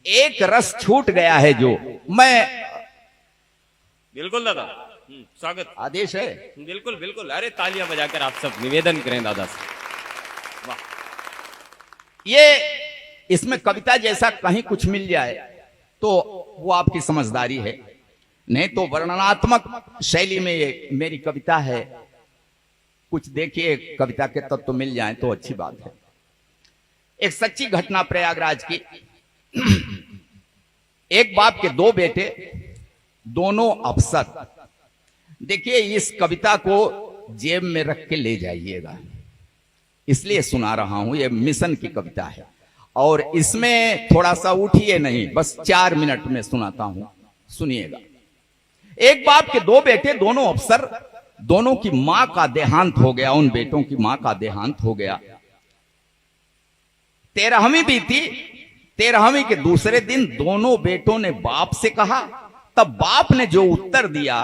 एक रस छूट गया है जो मैं। बिल्कुल दादा, स्वागत, आदेश है। बिल्कुल बिल्कुल। अरे तालियां बजाकर आप सब निवेदन करें दादा से। वाह, ये इसमें कविता जैसा कहीं कुछ मिल जाए तो वो आपकी समझदारी है, नहीं तो वर्णनात्मक शैली में ये मेरी कविता है। कुछ देखिए कविता के तत्व तो मिल जाए तो अच्छी बात है। एक सच्ची घटना प्रयागराज की। एक बाप के दो बेटे, दोनों अफसर। देखिए इस कविता को जेब में रख के ले जाइएगा, इसलिए सुना रहा हूं। ये मिशन की कविता है और इसमें थोड़ा सा उठिए नहीं, बस 4 मिनट में सुनाता हूं, सुनिएगा। एक बाप के दो बेटे, दोनों अफसर, दोनों की मां का देहांत हो गया। उन बेटों की मां का देहांत हो गया। 13वीं बीती। 13वीं के दूसरे दिन दोनों बेटों ने बाप से कहा। तब बाप ने जो उत्तर दिया,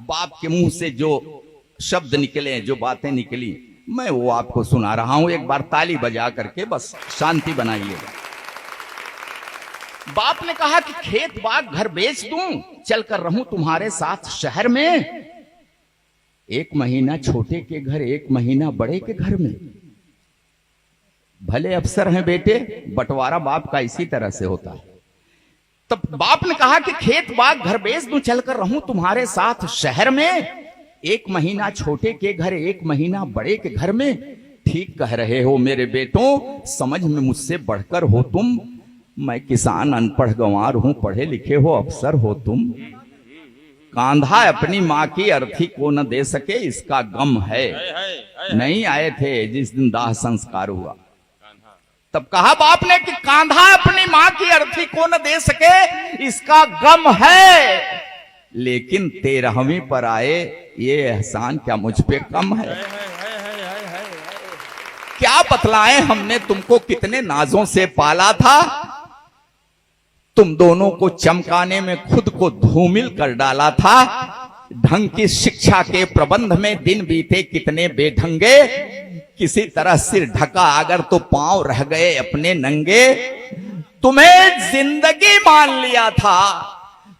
बाप के मुंह से जो शब्द निकले, जो बातें निकली, मैं वो आपको सुना रहा हूं। एक बार ताली बजा करके बस शांति बनाइएगा। बाप ने कहा कि खेत बाग घर बेच दूं, चलकर रहूं तुम्हारे साथ शहर में। 1 महीना छोटे के घर, 1 महीना बड़े के घर में। भले अफसर हैं बेटे, बंटवारा बाप का इसी तरह से होता है। तब बाप ने कहा कि खेत बाग घर बेच दूं, चलकर रहूं तुम्हारे साथ शहर में। 1 महीना छोटे के घर, 1 महीना बड़े के घर में। ठीक कह रहे हो मेरे बेटों, समझ में मुझसे बढ़कर हो तुम। मैं किसान अनपढ़ गंवार हूं, पढ़े लिखे हो अफसर हो तुम। कांधा अपनी माँ की अर्थी को न दे सके, इसका गम है। नहीं आए थे जिस दिन दाह संस्कार हुआ। तब कहा बाप ने कि कांधा अपनी माँ की अर्थी को न दे सके, इसका गम है। लेकिन 13वीं पर आए, ये एहसान क्या मुझ पे कम है? क्या बतलाएं, हमने तुमको कितने नाजों से पाला था। तुम दोनों को चमकाने में खुद को धूमिल कर डाला था। ढंग की शिक्षा के प्रबंध में दिन बीते कितने बेढंगे। किसी तरह सिर ढका अगर तो पांव रह गए अपने नंगे। तुम्हें जिंदगी मान लिया था,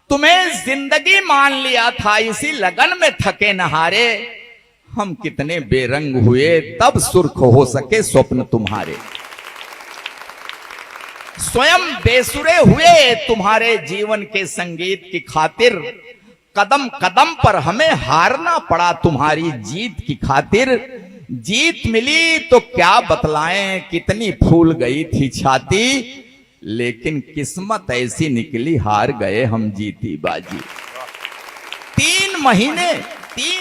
तुम्हें जिंदगी मान लिया था, इसी लगन में थके नहारे। हम कितने बेरंग हुए, तब सुर्ख हो सके स्वप्न तुम्हारे। स्वयं बेसुरे हुए तुम्हारे जीवन के संगीत की खातिर। कदम कदम पर हमें हारना पड़ा तुम्हारी जीत की खातिर। जीत मिली तो क्या बतलाएं, कितनी फूल गई थी छाती। लेकिन किस्मत ऐसी निकली, हार गए हम जीती बाजी। 3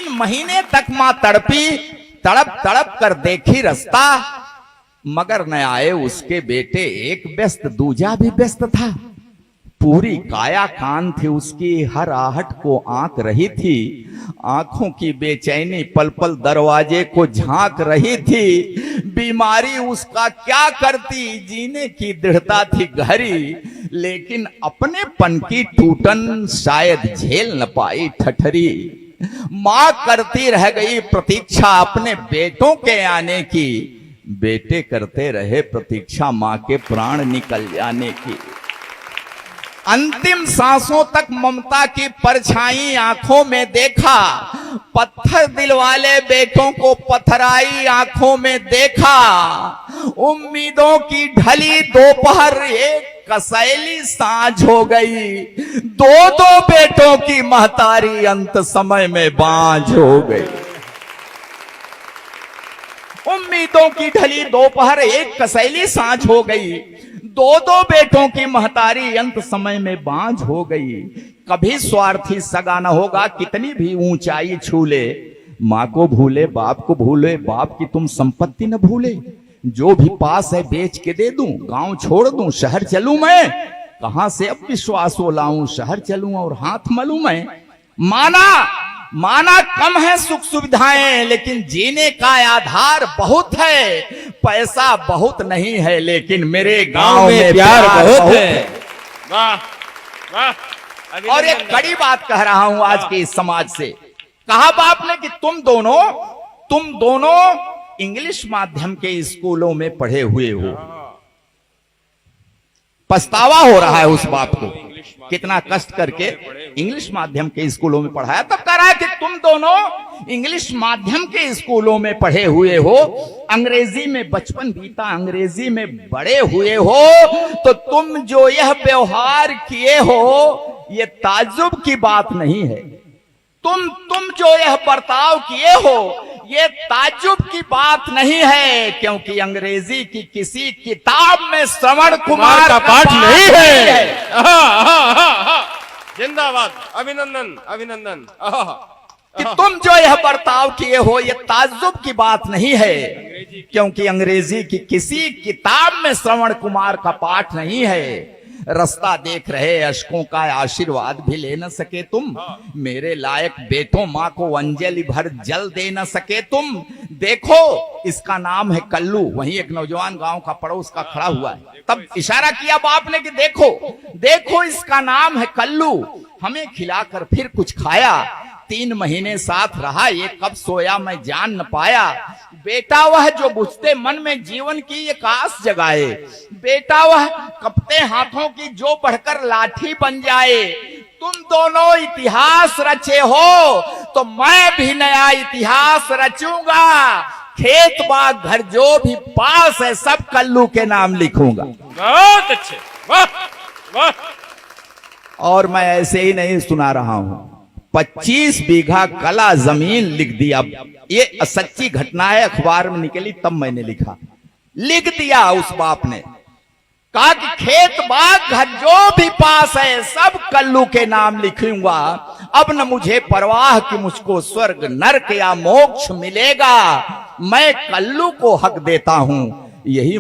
महीने तक मां तड़पी, तड़प तड़प कर देखी रास्ता। मगर न आए उसके बेटे, एक व्यस्त दूजा भी व्यस्त था। पूरी काया कान थी उसकी, हर आहट को आंक रही थी। आंखों की बेचैनी पल पल दरवाजे को झांक रही थी। बीमारी उसका क्या करती, जीने की दृढ़ता थी गहरी। लेकिन अपने पन की टूटन शायद झेल न पाई ठठरी। मां करती रह गई प्रतीक्षा अपने बेटों के आने की। बेटे करते रहे प्रतीक्षा मां के प्राण निकल जाने की। अंतिम सांसों तक ममता की परछाई आंखों में देखा। पत्थर दिल वाले बेटों को पथराई आंखों में देखा। उम्मीदों की ढली दोपहर, एक कसैली सांझ हो गई। 2 बेटों की महतारी अंत समय में बांझ हो गई। उम्मीदों की ढली दोपहर, एक कसैली सांझ हो गई। 2 बेटों की महतारी अंत समय में बांझ हो गई। कभी स्वार्थी सगा न होगा, कितनी भी ऊंचाई छू ले। माँ को भूले, बाप को भूले, बाप की तुम संपत्ति न भूले। जो भी पास है बेच के दे दूं, गांव छोड़ दूं, शहर चलूं मैं। कहां से अब विश्वास वो लाऊं, शहर चलूं और हाथ मलूं मैं। माना कम है सुख सुविधाएं, लेकिन जीने का आधार बहुत है। पैसा बहुत नहीं है, लेकिन मेरे गांव में प्यार बहुत है। वाह वाह। और एक कड़ी बात कह रहा हूं आज के इस समाज से। कहा बाप ने कि तुम दोनों इंग्लिश माध्यम के स्कूलों में पढ़े हुए हो। पछतावा हो रहा है उस बाप को, कितना कष्ट करके इंग्लिश माध्यम के स्कूलों में पढ़ाया। तब कह रहा है कि तुम दोनों इंग्लिश माध्यम के स्कूलों में पढ़े हुए हो, अंग्रेजी में बचपन बीता, अंग्रेजी में बड़े हुए हो, तो तुम जो यह व्यवहार किए हो ये ताज्जुब की बात नहीं है। तुम जो यह बर्ताव किए हो ये ताज्जुब की बात नहीं है, क्योंकि अंग्रेजी की किसी किताब में श्रवण कुमार का पाठ नहीं है। जिंदाबाद, अभिनंदन अभिनंदन। कि तुम जो यह बर्ताव किए हो ये ताज्जुब की बात नहीं है, क्योंकि अंग्रेजी की किसी किताब में श्रवण कुमार का पाठ नहीं है। रास्ता देख रहे अशकों का आशीर्वाद भी ले न सके तुम, मेरे लायक बेटों माँ को अंजलि भर जल दे न सके तुम। देखो इसका नाम है कल्लू। वहीं एक नौजवान गांव का पड़ोस का खड़ा हुआ है, तब इशारा किया बाप ने कि देखो देखो इसका नाम है कल्लू, हमें खिलाकर फिर कुछ खाया, 3 महीने साथ रहा, ये कब सोया मैं जान न पाया। बेटा वह जो बुझते मन में जीवन की ये कास जगाए, बेटा वह कपते हाथों की जो बढ़कर लाठी बन जाए। तुम दोनों इतिहास रचे हो तो मैं भी नया इतिहास रचूंगा, खेत बाग घर जो भी पास है सब कल्लू के नाम लिखूंगा। बहुत अच्छे, वाह वाह। और मैं ऐसे ही नहीं सुना रहा हूं, 25 बीघा कला जमीन लिख दिया। ये सच्ची घटना है, अखबार में निकली तब मैंने लिख दिया। उस बाप ने कहा कि खेत बाग घर जो भी पास है सब कल्लू के नाम लिखूंगा। अब न मुझे परवाह कि मुझको स्वर्ग नरक या मोक्ष मिलेगा, मैं कल्लू को हक देता हूं, यही